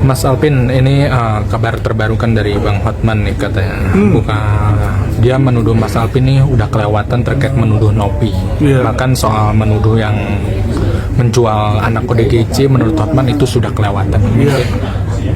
Mas Alvin, ini kabar terbaru kan dari Bang Hotman nih katanya. Dia menuduh Mas Alvin nih udah kelewatan terkait menuduh Nopi. Bahkan soal menuduh yang menjual anak ODGJ menurut Hotman itu sudah kelewatan.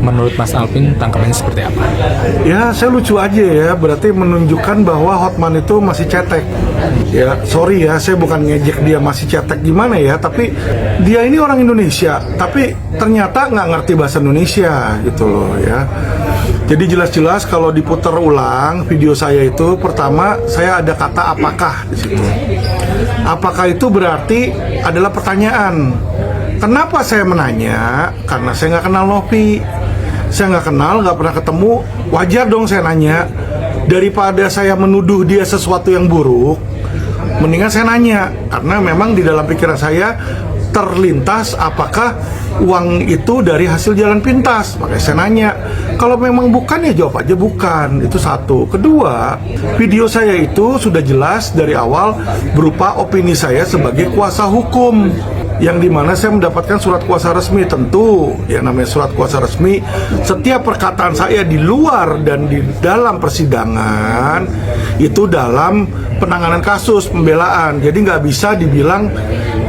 Menurut Mas Alvin tangkapannya seperti apa? Ya, saya lucu aja ya, berarti menunjukkan bahwa Hotman itu masih cetek. Ya, sorry ya, saya bukan ngejek dia masih cetek gimana ya, tapi dia ini orang Indonesia, tapi ternyata nggak ngerti bahasa Indonesia gitu loh ya. Jadi jelas-jelas kalau diputar ulang video saya itu, pertama saya ada kata apakah di situ. Apakah itu berarti adalah pertanyaan. Kenapa saya menanya? Karena saya nggak kenal Nopi. Saya nggak kenal, nggak pernah ketemu. Wajar dong saya nanya. Daripada saya menuduh dia sesuatu yang buruk, mendingan saya nanya. Karena memang di dalam pikiran saya terlintas apakah uang itu dari hasil jalan pintas. Makanya saya nanya. Kalau memang bukan ya jawab aja bukan. Itu satu. Kedua, video saya itu sudah jelas dari awal berupa opini saya sebagai kuasa hukum, yang dimana saya mendapatkan surat kuasa resmi. Tentu yang namanya surat kuasa resmi, setiap perkataan saya di luar dan di dalam persidangan itu dalam penanganan kasus pembelaan. Jadi nggak bisa dibilang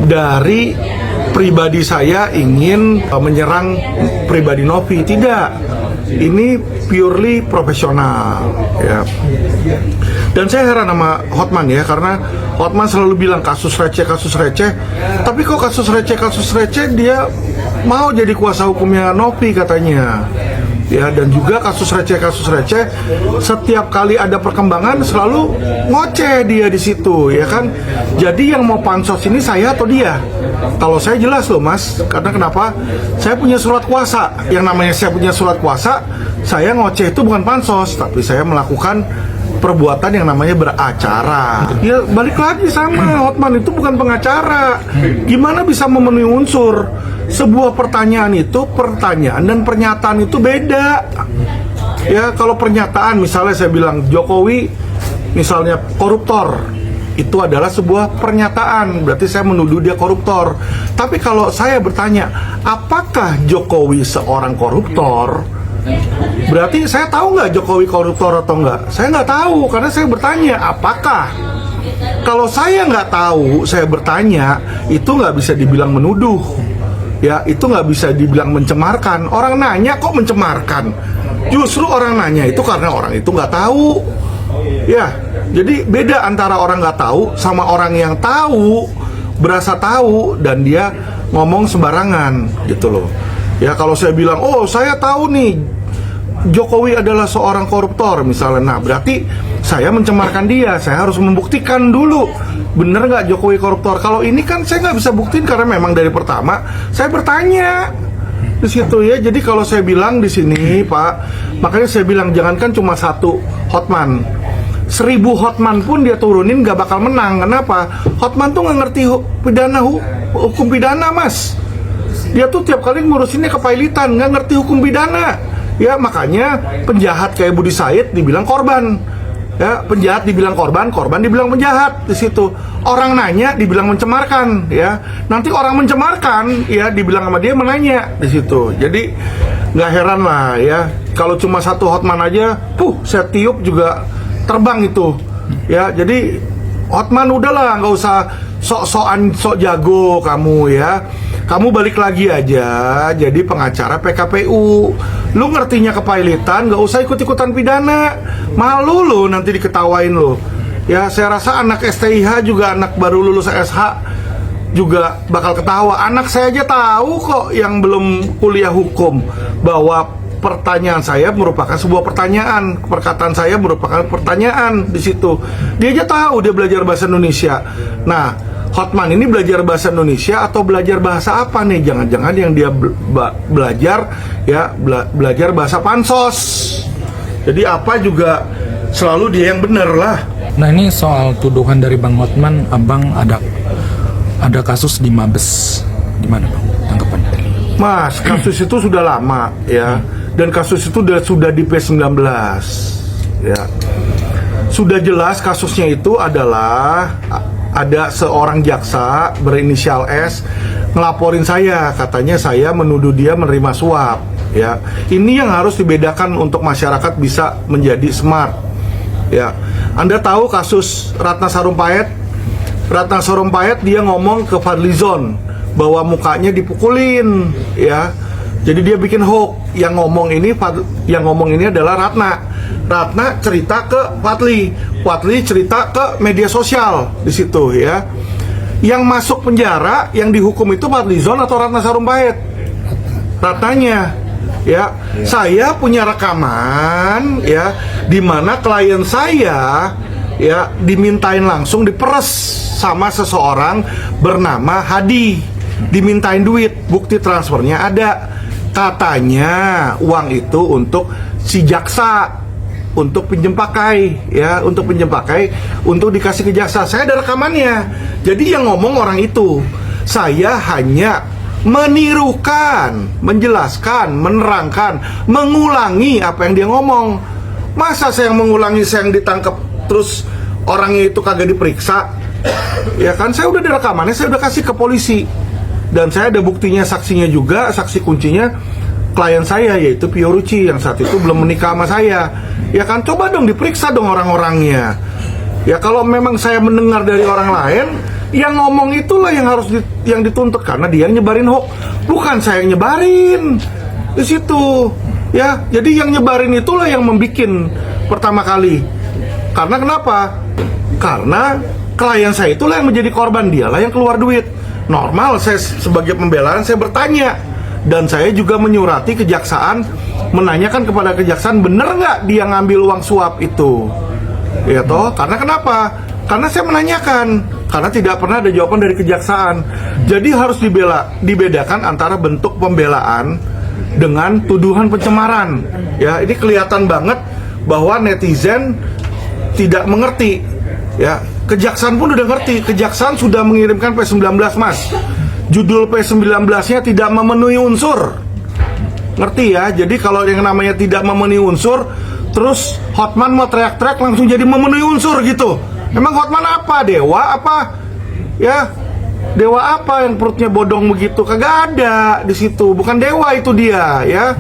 dari pribadi saya ingin menyerang pribadi Novi. Tidak, ini purely profesional ya. Dan saya heran sama Hotman ya, karena Hotman selalu bilang kasus receh, tapi kok kasus receh dia mau jadi kuasa hukumnya Novi katanya. Ya, dan juga kasus receh, setiap kali ada perkembangan selalu ngoceh dia di situ, ya kan? Jadi yang mau pansos ini saya atau dia? Kalau saya jelas loh Mas, karena kenapa? Saya punya surat kuasa. Yang namanya saya punya surat kuasa, saya ngoceh itu bukan pansos, tapi saya melakukan perbuatan yang namanya beracara. Ya balik lagi sama Hotman itu bukan pengacara. Gimana bisa memenuhi unsur? Sebuah pertanyaan itu pertanyaan dan pernyataan itu beda. Ya, kalau pernyataan misalnya saya bilang Jokowi misalnya koruptor, itu adalah sebuah pernyataan, berarti saya menuduh dia koruptor. Tapi kalau saya bertanya, apakah Jokowi seorang koruptor? Berarti saya tahu nggak Jokowi koruptor atau nggak? Saya nggak tahu, karena saya bertanya apakah. Kalau saya nggak tahu, saya bertanya, itu nggak bisa dibilang menuduh. Ya, itu nggak bisa dibilang mencemarkan. Orang nanya kok mencemarkan? Justru orang nanya itu karena orang itu nggak tahu. Ya, jadi beda antara orang nggak tahu sama orang yang tahu, berasa tahu, dan dia ngomong sembarangan gitu loh. Ya, kalau saya bilang, oh saya tahu nih Jokowi adalah seorang koruptor misalnya, nah berarti saya mencemarkan dia. Saya harus membuktikan dulu bener nggak Jokowi koruptor. Kalau ini kan saya nggak bisa buktiin karena memang dari pertama saya bertanya di situ ya. Jadi kalau saya bilang di sini Pak, makanya saya bilang jangankan cuma satu Hotman, 1000 Hotman pun dia turunin nggak bakal menang. Kenapa? Hotman tuh nggak ngerti hukum pidana Mas. Dia tuh tiap kali ngurusinnya kepailitan, nggak ngerti hukum pidana. Ya, makanya penjahat kayak Budi Said dibilang korban. Ya, penjahat dibilang korban dibilang penjahat di situ. Orang nanya dibilang mencemarkan, ya. Nanti orang mencemarkan, ya dibilang sama dia menanya di situ. Jadi nggak heran lah ya. Kalau cuma satu Hotman aja, saya tiup juga terbang itu. Ya, jadi Hotman udahlah, nggak usah sok-sokan sok jago kamu ya. Kamu balik lagi aja jadi pengacara PKPU. Lu ngertinya kepailitan, gak usah ikut-ikutan pidana. Malu lu nanti diketawain lu. Ya, saya rasa anak STIH juga, anak baru lulus SH juga bakal ketawa. Anak saya aja tahu kok yang belum kuliah hukum bahwa pertanyaan saya merupakan sebuah pertanyaan, perkataan saya merupakan pertanyaan di situ. Dia aja tahu dia belajar bahasa Indonesia. Nah, Hotman ini belajar bahasa Indonesia atau belajar bahasa apa nih? Jangan-jangan yang dia belajar ya belajar bahasa pansos. Jadi apa juga selalu dia yang benar lah. Nah, ini soal tuduhan dari Bang Hotman, Abang ada kasus di Mabes. Gimana Bang tanggapannya? Mas, kasus itu sudah lama ya. Dan kasus itu sudah di P19 ya. Sudah jelas kasusnya itu adalah ada seorang jaksa berinisial S ngelaporin saya, katanya saya menuduh dia menerima suap ya. Ini yang harus dibedakan untuk masyarakat bisa menjadi smart, ya. Anda tahu kasus Ratna Sarumpait? Ratna Sarumpait dia ngomong ke Fadlizon bahwa mukanya dipukulin, ya. Jadi dia bikin hoax. Yang ngomong ini adalah Ratna. Ratna cerita ke Fadli. Fadli cerita ke media sosial di situ, ya. Yang masuk penjara, yang dihukum itu Fadlizon atau Ratna Sarumpait? Ratnanya, ya. Saya punya rekaman, ya, di mana klien saya, ya, dimintain langsung diperes sama seseorang bernama Hadi, dimintain duit, bukti transfernya ada. Katanya uang itu untuk si jaksa, untuk pinjem pakai, ya, untuk pinjem pakai, untuk dikasih ke jaksa. Saya ada rekamannya. Jadi yang ngomong orang itu. Saya hanya menirukan, menjelaskan, menerangkan, mengulangi apa yang dia ngomong. Masa saya yang mengulangi, saya yang ditangkap terus orangnya itu kagak diperiksa? Ya kan, saya udah ada rekamannya, saya udah kasih ke polisi. Dan saya ada buktinya, saksinya juga, saksi kuncinya klien saya, yaitu Pio Ruci, yang saat itu belum menikah sama saya. Ya kan, coba dong diperiksa dong orang-orangnya. Ya kalau memang saya mendengar dari orang lain, yang ngomong itulah yang harus yang dituntut, karena dia yang nyebarin hoax, bukan saya yang nyebarin di situ. Ya, jadi yang nyebarin itulah yang membikin pertama kali. Karena kenapa? Karena klien saya itulah yang menjadi korban, dialah yang keluar duit. Normal saya sebagai pembelaan saya bertanya, dan saya juga menyurati kejaksaan, menanyakan kepada kejaksaan bener nggak dia ngambil uang suap itu, ya toh. Karena kenapa? Karena saya menanyakan, karena tidak pernah ada jawaban dari kejaksaan. Jadi harus dibedakan antara bentuk pembelaan dengan tuduhan pencemaran. Ya, ini kelihatan banget bahwa netizen tidak mengerti. Ya, kejaksaan pun udah ngerti. Kejaksaan sudah mengirimkan P19, Mas. Judul P19-nya tidak memenuhi unsur. Ngerti ya? Jadi kalau yang namanya tidak memenuhi unsur, terus Hotman mau teriak-teriak langsung jadi memenuhi unsur gitu. Emang Hotman apa? Dewa apa? Ya, dewa apa yang perutnya bodong begitu? Kagak ada di situ. Bukan dewa itu dia, ya.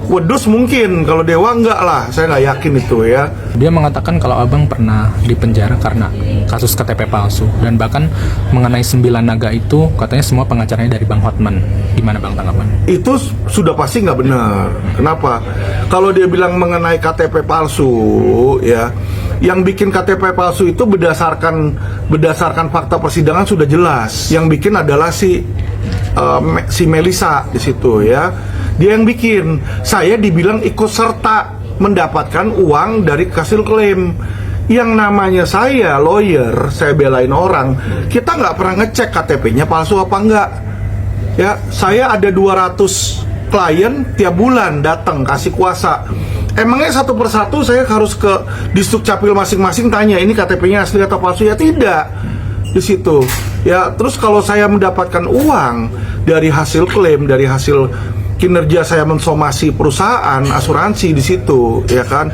Wedus mungkin, kalau dewa enggak lah, saya nggak yakin itu, ya. Dia mengatakan kalau abang pernah dipenjara karena kasus KTP palsu, dan bahkan mengenai 9 naga itu katanya semua pengacaranya dari Bang Hotman. Gimana bang tanggapan? Itu sudah pasti nggak benar. Kenapa? Kalau dia bilang mengenai KTP palsu, ya, yang bikin KTP palsu itu berdasarkan fakta persidangan sudah jelas. Yang bikin adalah si Melisa di situ, ya. Dia yang bikin. Saya dibilang ikut serta mendapatkan uang dari hasil klaim. Yang namanya saya lawyer, saya belain orang, kita nggak pernah ngecek KTP-nya palsu apa enggak. Ya, saya ada 200 klien tiap bulan datang kasih kuasa. Emangnya satu persatu saya harus ke Disduk Capil masing-masing tanya ini KTP-nya asli atau palsu? Ya tidak. Di situ. Ya, terus kalau saya mendapatkan uang dari hasil klaim, dari hasil kinerja saya mensomasi perusahaan asuransi di situ, ya kan?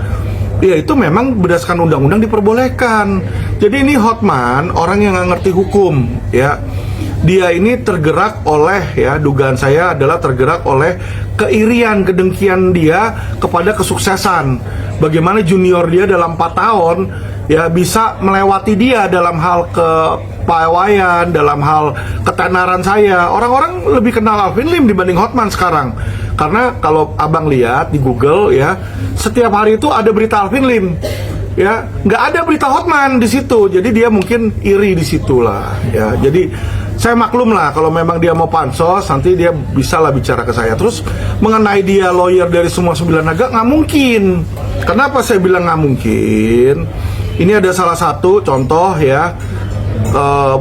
Ya itu memang berdasarkan undang-undang diperbolehkan. Jadi ini Hotman orang yang nggak ngerti hukum, ya. Dia ini tergerak oleh, ya, dugaan saya adalah tergerak oleh keirian, kedengkian dia kepada kesuksesan. Bagaimana junior dia dalam 4 tahun ya bisa melewati dia dalam hal kepawaian, dalam hal ketenaran saya. Orang-orang lebih kenal Alvin Lim dibanding Hotman sekarang. Karena kalau abang lihat di Google, ya, setiap hari itu ada berita Alvin Lim. Ya, nggak ada berita Hotman di situ. Jadi dia mungkin iri di situlah, ya. Jadi saya maklum lah kalau memang dia mau pansos, nanti dia bisa lah bicara ke saya. Terus mengenai dia lawyer dari semua 9 naga, nggak mungkin. Kenapa saya bilang nggak mungkin? Ini ada salah satu contoh, ya,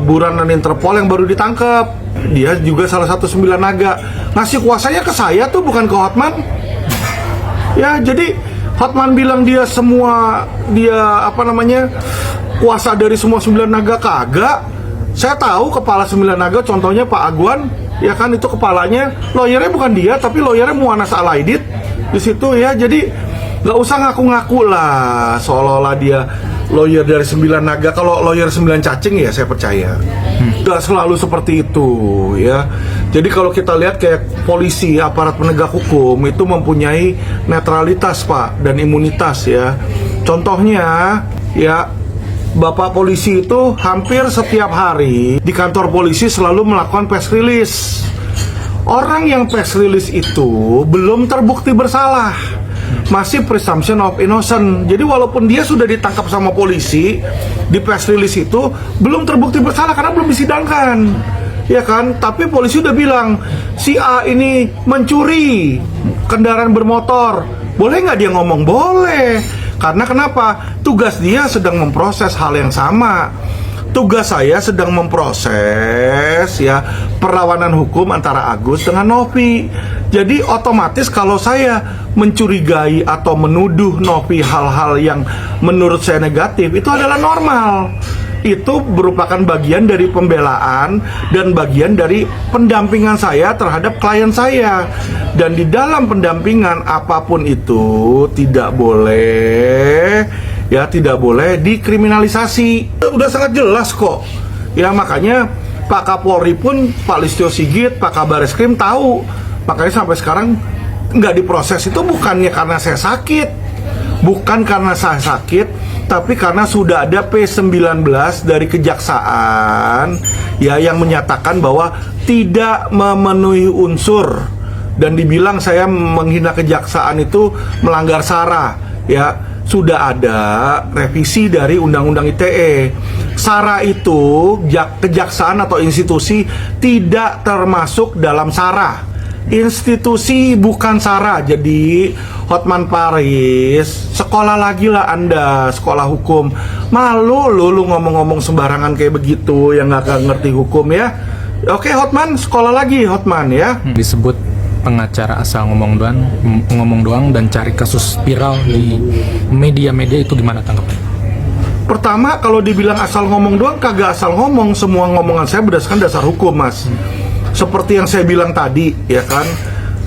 buronan Interpol yang baru ditangkap. Dia juga salah satu 9 naga. Ngasih kuasanya ke saya tuh, bukan ke Hotman. Ya, jadi Hotman bilang dia kuasa dari semua 9 naga, kagak. Saya tahu kepala 9 naga, contohnya Pak Agwan, ya kan, itu kepalanya, lawyernya bukan dia, tapi lawyernya Muanas Alaidit di situ, ya. Jadi nggak usah ngaku-ngaku lah seolah-olah dia lawyer dari 9 naga. Kalau lawyer 9 cacing ya saya percaya. Nggak selalu seperti itu, ya. Jadi kalau kita lihat kayak polisi, aparat penegak hukum itu mempunyai netralitas Pak dan imunitas ya. Contohnya ya, Bapak polisi itu hampir setiap hari di kantor polisi selalu melakukan press release. Orang yang press release itu belum terbukti bersalah, masih presumption of innocent. Jadi walaupun dia sudah ditangkap sama polisi, di press release itu belum terbukti bersalah karena belum disidangkan, ya kan? Tapi polisi udah bilang si A ini mencuri kendaraan bermotor. Boleh nggak dia ngomong? Boleh. Karena kenapa? Tugas dia sedang memproses hal yang sama. Tugas saya sedang memproses ya perlawanan hukum antara Agus dengan Novi. Jadi otomatis kalau saya mencurigai atau menuduh Novi hal-hal yang menurut saya negatif, itu adalah normal. Itu merupakan bagian dari pembelaan dan bagian dari pendampingan saya terhadap klien saya. Dan di dalam pendampingan apapun itu tidak boleh dikriminalisasi. Udah sangat jelas kok. Ya makanya Pak Kapolri pun, Pak Listio Sigit, Pak Kabareskrim tahu. Makanya sampai sekarang nggak diproses itu bukannya karena saya sakit, bukan karena saya sakit, tapi karena sudah ada P19 dari Kejaksaan ya yang menyatakan bahwa tidak memenuhi unsur dan dibilang saya menghina kejaksaan itu melanggar SARA ya. Sudah ada revisi dari Undang-Undang ITE. SARA itu kejaksaan atau institusi tidak termasuk dalam SARA. Institusi bukan SARA. Jadi Hotman Paris, sekolah lagi lah Anda, sekolah hukum. Malu lu ngomong-ngomong sembarangan kayak begitu yang nggak ngerti hukum ya. Oke Hotman, sekolah lagi Hotman ya. Disebut pengacara asal ngomong doang dan cari kasus viral di media-media, itu gimana tanggapannya? Pertama, kalau dibilang asal ngomong doang, kagak asal ngomong. Semua ngomongan saya berdasarkan dasar hukum, Mas. Seperti yang saya bilang tadi, ya kan?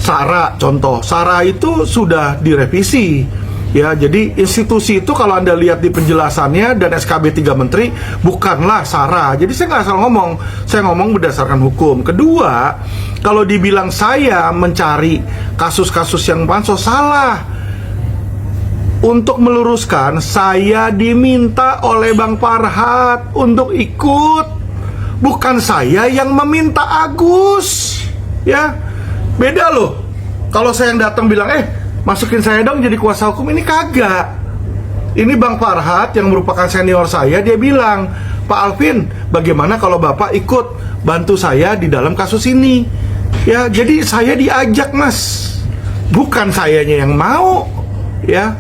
SARA, contoh. SARA itu sudah direvisi. Ya, jadi institusi itu kalau Anda lihat di penjelasannya dan SKB 3 Menteri, bukanlah SARA. Jadi saya nggak asal ngomong. Saya ngomong berdasarkan hukum. Kedua, kalau dibilang saya mencari kasus-kasus yang pansos, salah. Untuk meluruskan, saya diminta oleh Bang Farhad untuk ikut. Bukan saya yang meminta Agus. Ya, beda loh. Kalau saya yang datang bilang, masukin saya dong jadi kuasa hukum, ini kagak. Ini Bang Farhad yang merupakan senior saya, dia bilang, Pak Alvin, bagaimana kalau Bapak ikut bantu saya di dalam kasus ini? Ya, jadi saya diajak, Mas. Bukan sayanya yang mau. Ya,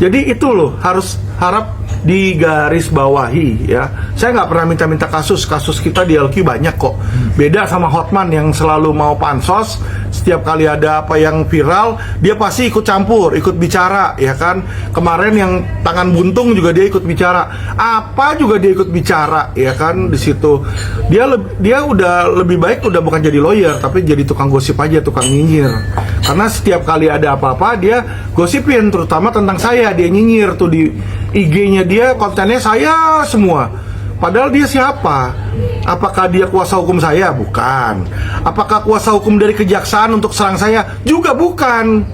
jadi itu loh, harap digarisbawahi ya. Saya nggak pernah minta-minta kasus kita di LQ banyak kok. Beda sama Hotman yang selalu mau pansos. Setiap kali ada apa yang viral, dia pasti ikut campur, ikut bicara ya kan. Kemarin yang tangan buntung juga dia ikut bicara. Apa juga dia ikut bicara ya kan di situ. Dia udah lebih baik udah bukan jadi lawyer tapi jadi tukang gosip aja, tukang nyinyir. Karena setiap kali ada apa-apa dia gosipin, terutama tentang saya. Dia nyinyir tuh di IG-nya dia, kontennya saya semua. Padahal dia siapa? Apakah dia kuasa hukum saya? Bukan. Apakah kuasa hukum dari kejaksaan untuk serang saya? Juga bukan.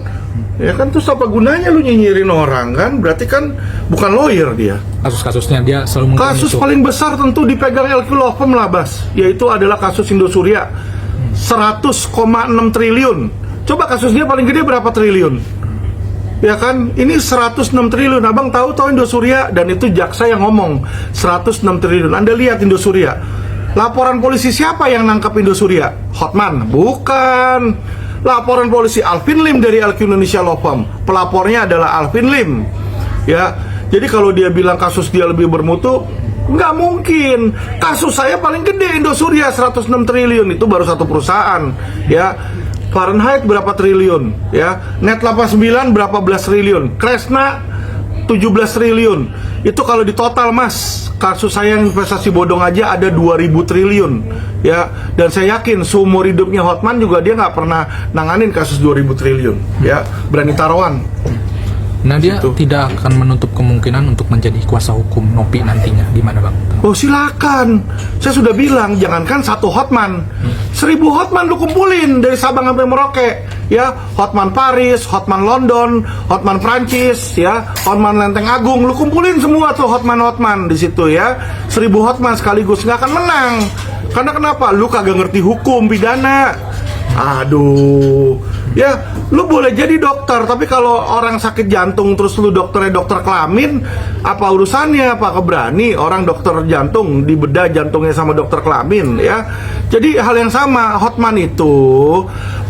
Ya kan, terus apa gunanya lu nyinyirin orang kan? Berarti kan bukan lawyer dia. Kasus-kasusnya dia selalu kasus itu. Paling besar tentu dipegang LQ Law Firm lah, Bas. Yaitu adalah kasus Indosuria 100,6 triliun. Coba kasus dia paling gede berapa triliun? Ya kan, ini 106 triliun. Abang tahu Indosuria, dan itu jaksa yang ngomong 106 triliun. Anda lihat Indosuria. Laporan polisi siapa yang nangkap Indosuria? Hotman? Bukan. Laporan polisi Alvin Lim dari LQ Indonesia Law Firm. Pelapornya adalah Alvin Lim. Ya, jadi kalau dia bilang kasus dia lebih bermutu, nggak mungkin. Kasus saya paling gede Indosuria 106 triliun, itu baru satu perusahaan. Ya. Fahrenheit berapa triliun ya, Net 89 berapa belas triliun, Kresna 17 triliun. Itu kalau di total, Mas. Kasus saya yang investasi bodong aja ada 2000 triliun ya. Dan saya yakin seumur hidupnya Hotman juga dia nggak pernah nanganin kasus 2000 triliun ya. Berani taruhan. Nah, dia tidak akan menutup kemungkinan untuk menjadi kuasa hukum Nopi nantinya, gimana Bang? Oh silakan, saya sudah bilang jangankan 1 Hotman, 1000 Hotman lu kumpulin dari Sabang sampai Merauke, ya, Hotman Paris, Hotman London, Hotman Prancis, ya, Hotman Lenteng Agung, lu kumpulin semua tuh Hotman di situ ya, 1000 Hotman sekaligus nggak akan menang, karena kenapa? Lu kagak ngerti hukum pidana. Aduh, ya, lu boleh jadi dokter, tapi kalau orang sakit jantung terus lu dokternya dokter kelamin, apa urusannya? Apa keberani orang dokter jantung dibedah jantungnya sama dokter kelamin, ya? Jadi hal yang sama, Hotman itu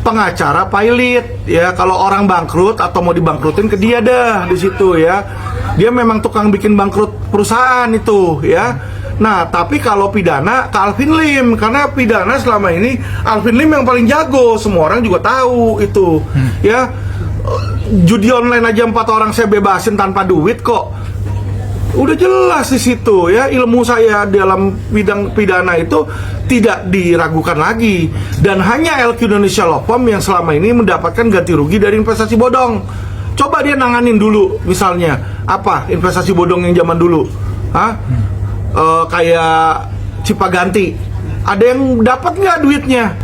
pengacara pilot, ya. Kalau orang bangkrut atau mau dibangkrutin ke dia dah di situ, ya. Dia memang tukang bikin bangkrut perusahaan itu, ya. Nah, tapi kalau pidana ke Alvin Lim, karena pidana selama ini Alvin Lim yang paling jago, semua orang juga tahu itu, ya. Judi online aja 4 orang saya bebasin tanpa duit kok. Udah jelas di situ, ya. Ilmu saya dalam bidang pidana itu tidak diragukan lagi, dan hanya LQ Indonesia Law Firm yang selama ini mendapatkan ganti rugi dari investasi bodong. Coba dia nanganin dulu, misalnya apa investasi bodong yang zaman dulu, hah? Kayak Cipaganti, ada yang dapat nggak duitnya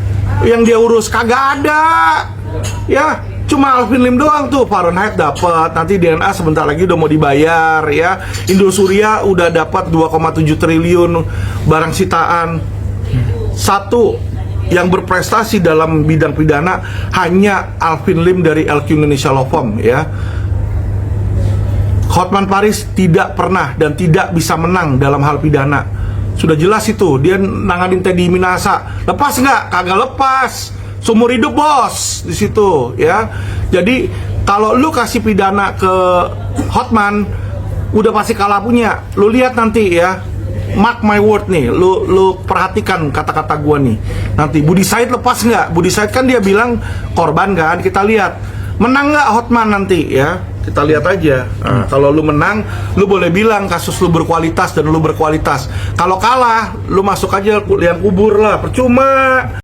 yang dia urus? Kagak ada, ya. Cuma Alvin Lim doang tuh, Fahrenheit dapat, nanti DNA sebentar lagi udah mau dibayar, ya. Indosuria udah dapat 2,7 triliun barang sitaan. Satu yang berprestasi dalam bidang pidana hanya Alvin Lim dari LQ Indonesia Law Firm, ya. Hotman Paris tidak pernah dan tidak bisa menang dalam hal pidana. Sudah jelas itu, dia nanganin Teddy Minasa. Lepas nggak? Kagak lepas. Seumur hidup bos di situ, ya. Jadi kalau lu kasih pidana ke Hotman, udah pasti kalah punya. Lu lihat nanti, ya. Mark my word nih, lu perhatikan kata-kata gua nih. Nanti Budi Said lepas nggak? Budi Said kan dia bilang korban kan. Kita lihat menang nggak Hotman nanti, ya. Kita lihat aja. Nah, kalau lu menang, lu boleh bilang kasus lu berkualitas dan lu berkualitas. Kalau kalah, lu masuk aja liang kubur lah, percuma.